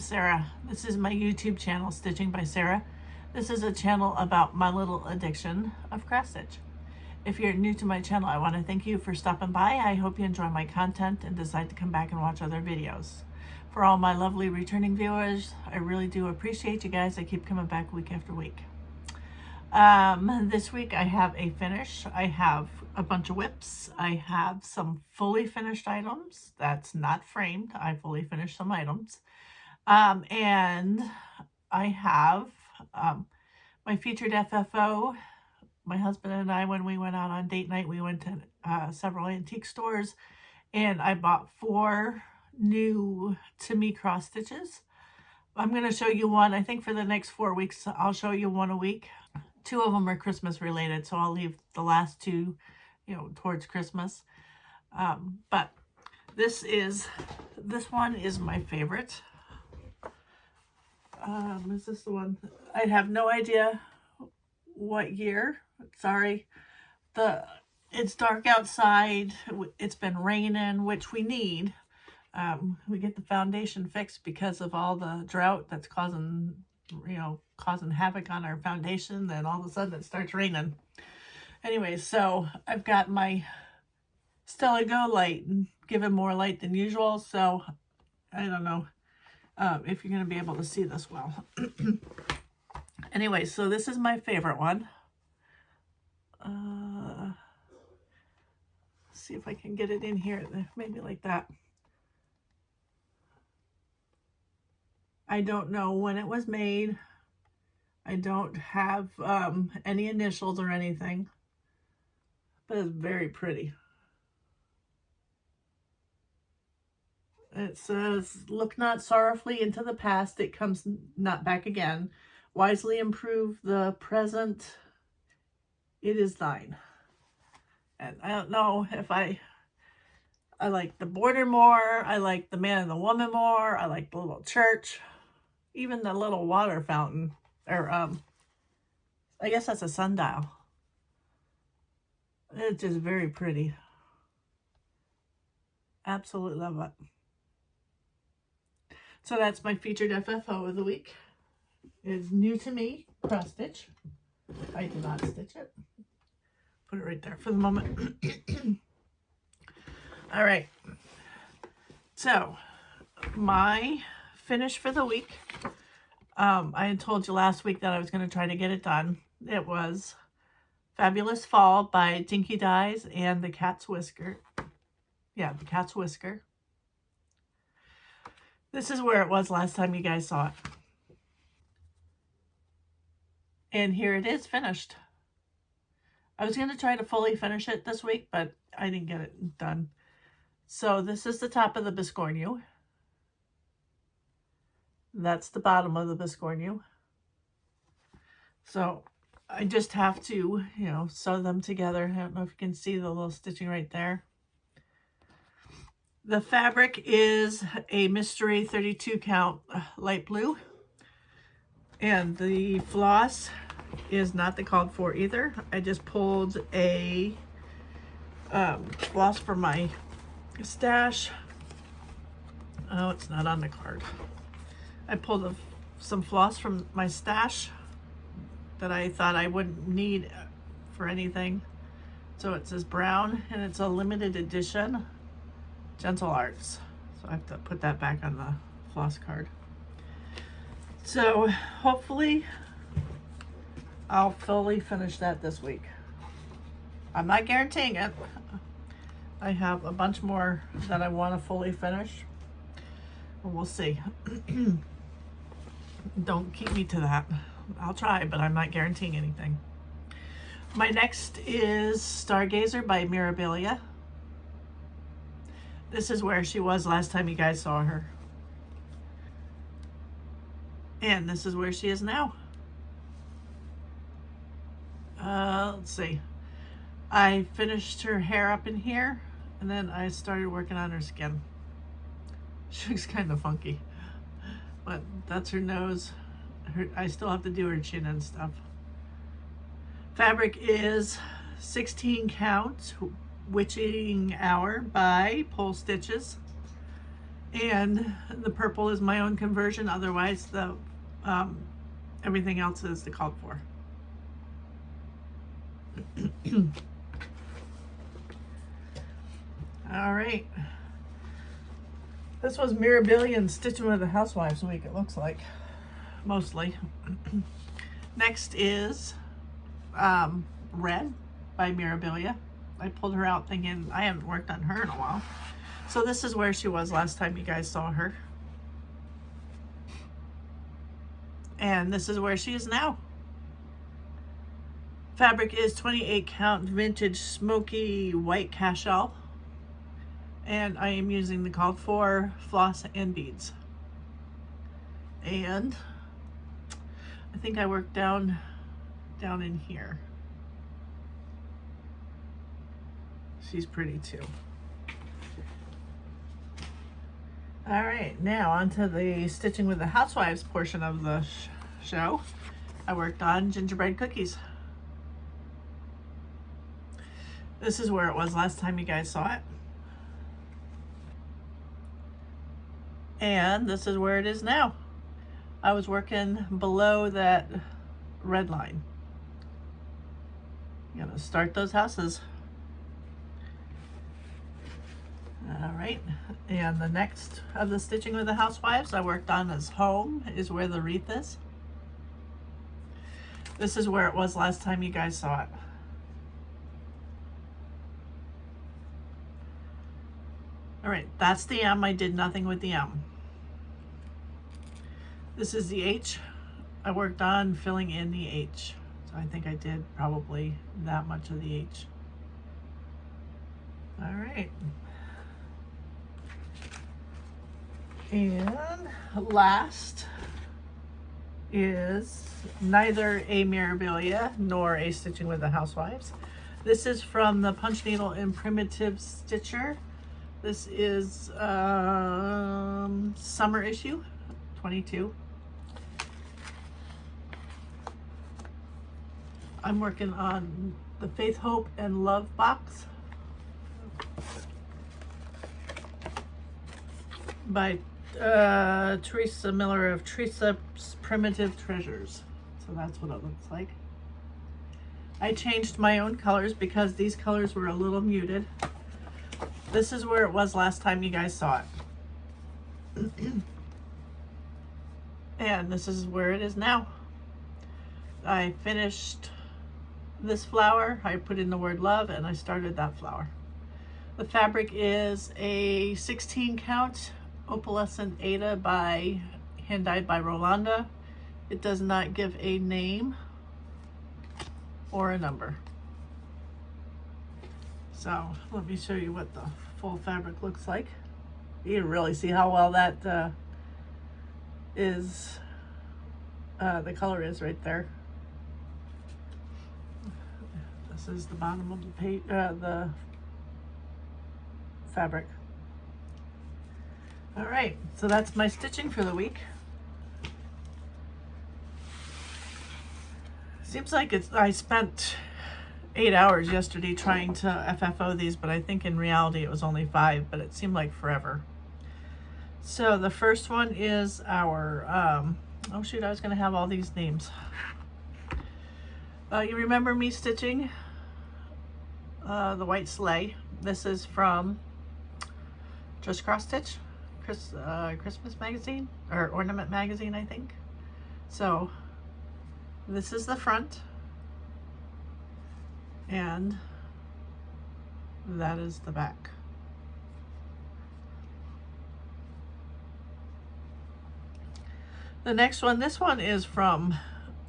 name's Sarah. This is my YouTube channel, Stitching by Sarah. This is a channel about my little addiction of cross stitch. If you're new to my channel, I want to thank you for stopping by. I hope you enjoy my content and decide to come back and watch other videos. For all my lovely returning viewers, I really do appreciate you guys. I keep coming back week after week. This week I have a finish. I have a bunch of whips. I have some fully finished items. That's not framed. I fully finished some items. And I have my featured FFO. My husband and I, when we went out on date night, we went to several antique stores, and I bought 4 new to me cross stitches. I'm going to show you one. I think for the next 4 weeks, I'll show you one a week. 2 of them are Christmas related, so I'll leave the last 2, towards Christmas. But this one is my favorite. Is this the one? I have no idea what year. Sorry. It's dark outside. It's been raining, which we need. We get the foundation fixed because of all the drought that's causing havoc on our foundation. Then all of a sudden it starts raining. Anyway, so I've got my Stella Go light, giving more light than usual. So I don't know if you're going to be able to see this well. Anyway, so this is my favorite one. See if I can get it in here, maybe like that. I don't know when it was made. I don't have any initials or anything, but it's very pretty. It says, "Look not sorrowfully into the past, it comes not back again. Wisely improve the present, it is thine." And I don't know if I like the border more, I like the man and the woman more, I like the little church, even the little water fountain, or I guess that's a sundial. It's just very pretty. Absolutely love it. So that's my featured FFO of the week. It's new to me, cross stitch. I did not stitch it. Put it right there for the moment. All right. So my finish for the week. I had told you last week that I was going to try to get it done. It was Fabulous Fall by Dinky Dyes and the Cat's Whisker. Yeah, the Cat's Whisker. This is where it was last time you guys saw it. And here it is finished. I was going to try to fully finish it this week, but I didn't get it done. So this is the top of the biscornu. That's the bottom of the biscornu. So I just have to, sew them together. I don't know if you can see the little stitching right there. The fabric is a Mystery 32 count light blue. And the floss is not the called for either. I just pulled a floss from my stash. Oh, it's not on the card. I pulled some floss from my stash that I thought I wouldn't need for anything. So it says brown, and it's a limited edition Gentle Arts. So I have to put that back on the floss card. So hopefully I'll fully finish that this week. I'm not guaranteeing it. I have a bunch more that I want to fully finish. We'll see. Don't keep me to that. I'll try, but I'm not guaranteeing anything. My next is Stargazer by Mirabilia. This is where she was last time you guys saw her. And this is where she is now. Let's see. I finished her hair up in here, and then I started working on her skin. She looks kind of funky, but that's her nose. I still have to do her chin and stuff. Fabric is 16 count Witching Hour by Pole Stitches. And the purple is my own conversion. Otherwise, the everything else is the called for. All right. This was Mirabilia and Stitching with the Housewives week, it looks like, mostly. Next is Red by Mirabilia. I pulled her out thinking I haven't worked on her in a while. So this is where she was last time you guys saw her. And this is where she is now. Fabric is 28 count vintage smoky white cashel. And I am using the called for floss and beads. And I think I worked down in here. She's pretty too. All right, now onto the Stitching with the Housewives portion of the show. I worked on gingerbread cookies. This is where it was last time you guys saw it. And this is where it is now. I was working below that red line. I'm gonna start those houses. All right, and the next of the Stitching with the Housewives I worked on is Home, is where the wreath is. This is where it was last time you guys saw it. All right, that's the M. I did nothing with the M. This is the H. I worked on filling in the H. So I think I did probably that much of the H. All right. And last is neither a Mirabilia nor a Stitching with the Housewives. This is from the Punch Needle and Primitive Stitcher. This is summer issue 22. I'm working on the Faith, Hope, and Love box by Teresa Miller of Teresa's Primitive Treasures. So that's what it looks like. I changed my own colors because these colors were a little muted. This is where it was last time you guys saw it. And this is where it is now. I finished this flower, I put in the word love, and I started that flower. The fabric is a 16 count opalescent Ada by hand dyed by Rolanda. It does not give a name or a number. So let me show you what the full fabric looks like. You can really see how well that is, the color is right there. This is the bottom of the page, the fabric. All right, so that's my stitching for the week. Seems like I spent 8 hours yesterday trying to FFO these, but I think in reality it was only 5, but it seemed like forever. So the first one is our, oh shoot, I was gonna have all these names. You remember me stitching the White Sleigh. This is from Just Cross Stitch, Christmas magazine, or Ornament magazine, I think. So this is the front, and that is the back. The next one, this one is from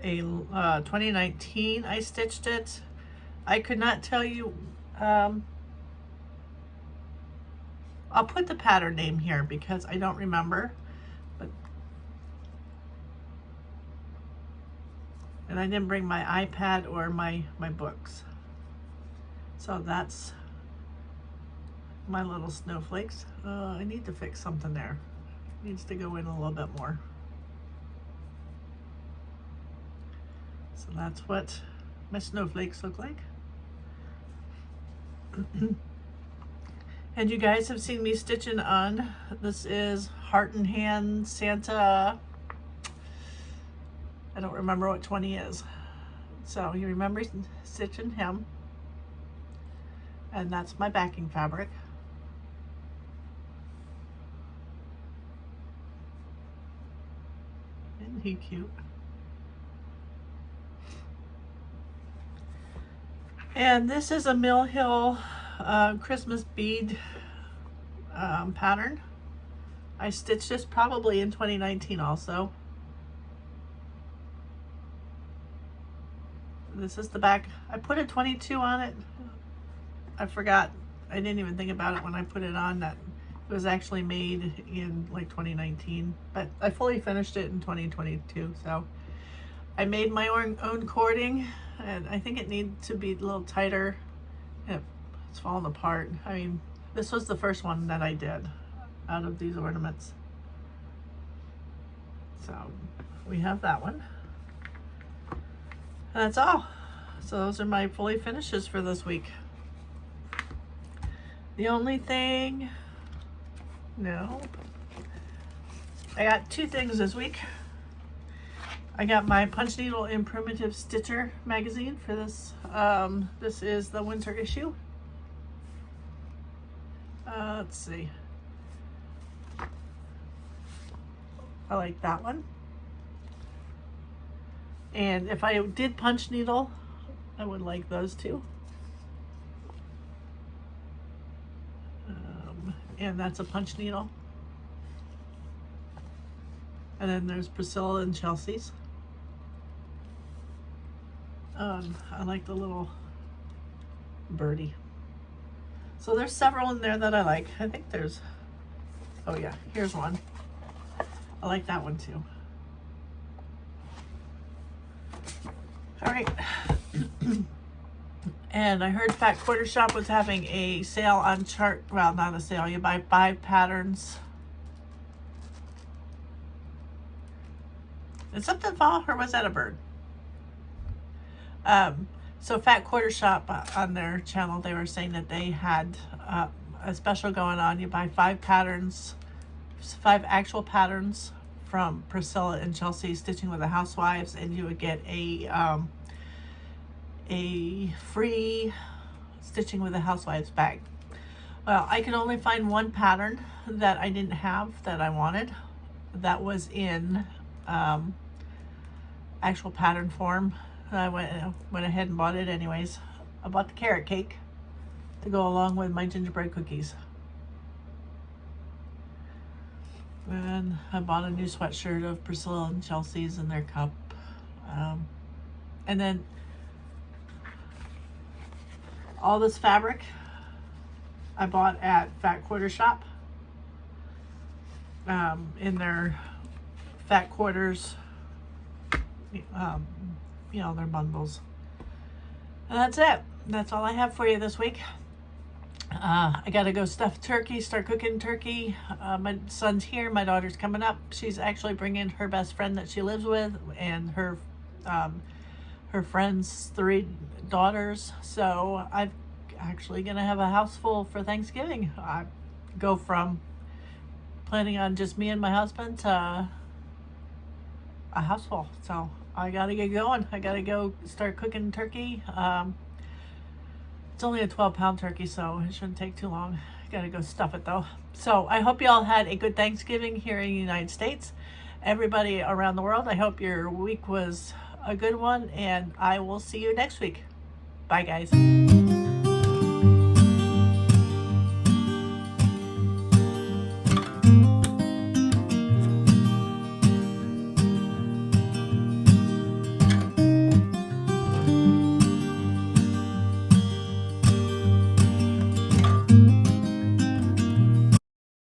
a 2019. I stitched it. I could not tell you, I'll put the pattern name here because I don't remember, but, and I didn't bring my iPad or my books. So that's my little snowflakes. I need to fix something there. It needs to go in a little bit more. So that's what my snowflakes look like. And you guys have seen me stitching on. This is Heart and Hand Santa. I don't remember what 20 is. So you remember stitching him. And that's my backing fabric. Isn't he cute? And this is a Mill Hill Christmas bead pattern. I stitched this probably in 2019 also. This is the back. I put a 22 on it. I forgot. I didn't even think about it when I put it on that it was actually made in like 2019, but I fully finished it in 2022. So I made my own cording, and I think it needs to be a little tighter. It's falling apart. I mean, this was the first one that I did out of these ornaments. So we have that one. And that's all. So those are my fully finishes for this week. The only thing, no, I got two things this week. I got my Punch Needle and Primitive Stitcher magazine for this. This is the winter issue. Let's see. I like that one. And if I did punch needle, I would like those two. And that's a punch needle. And then there's Priscilla and Chelsea's. I like the little birdie. So there's several in there that I like. I think there's, oh yeah, here's one. I like that one too. All right. And I heard Fat Quarter Shop was having a sale on chart, well, not a sale, you buy 5 patterns. Did something fall, or was that a bird? So Fat Quarter Shop on their channel, they were saying that they had a special going on. You buy 5 patterns, 5 actual patterns from Priscilla and Chelsea Stitching with the Housewives, and you would get a free Stitching with the Housewives bag. Well, I could only find one pattern that I didn't have that I wanted. That was in actual pattern form. I went ahead and bought it anyways. I bought the carrot cake to go along with my gingerbread cookies. And I bought a new sweatshirt of Priscilla and Chelsea's in their cup. And then all this fabric I bought at Fat Quarter Shop in their Fat Quarters, you know, their bundles. And that's it. That's all I have for you this week. I gotta go stuff turkey, start cooking turkey. My son's here, my daughter's coming up. She's actually bringing her best friend that she lives with and her friend's 3 daughters. So I'm actually gonna have a house full for Thanksgiving. I go from planning on just me and my husband to a house full. So I gotta get going. I gotta go start cooking turkey. It's only a 12-pound turkey, so it shouldn't take too long. Gotta go stuff it though. So I hope you all had a good Thanksgiving here in the United States. Everybody around the world, I hope your week was a good one, and I will see you next week. Bye guys.